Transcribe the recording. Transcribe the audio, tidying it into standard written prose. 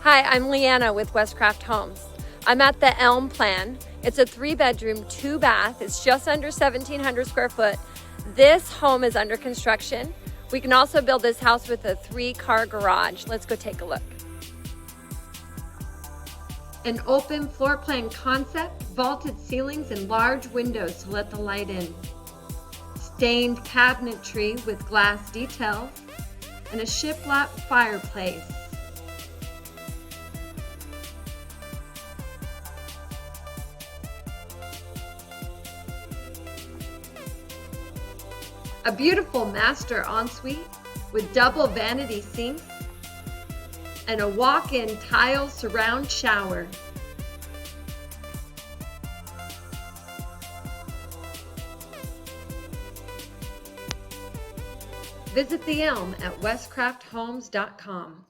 Hi, I'm Leanna with Westcraft Homes. I'm at the Elm Plan. It's a 3-bedroom, 2-bath. It's just under 1,700 square foot. This home is under construction. We can also build this house with a 3-car garage. Let's go take a look. An open floor plan concept, vaulted ceilings and large windows to let the light in. Stained cabinetry with glass details and a shiplap fireplace. A beautiful master ensuite with double vanity sinks and a walk-in tile surround shower. Visit the Elm at westcrafthomes.com.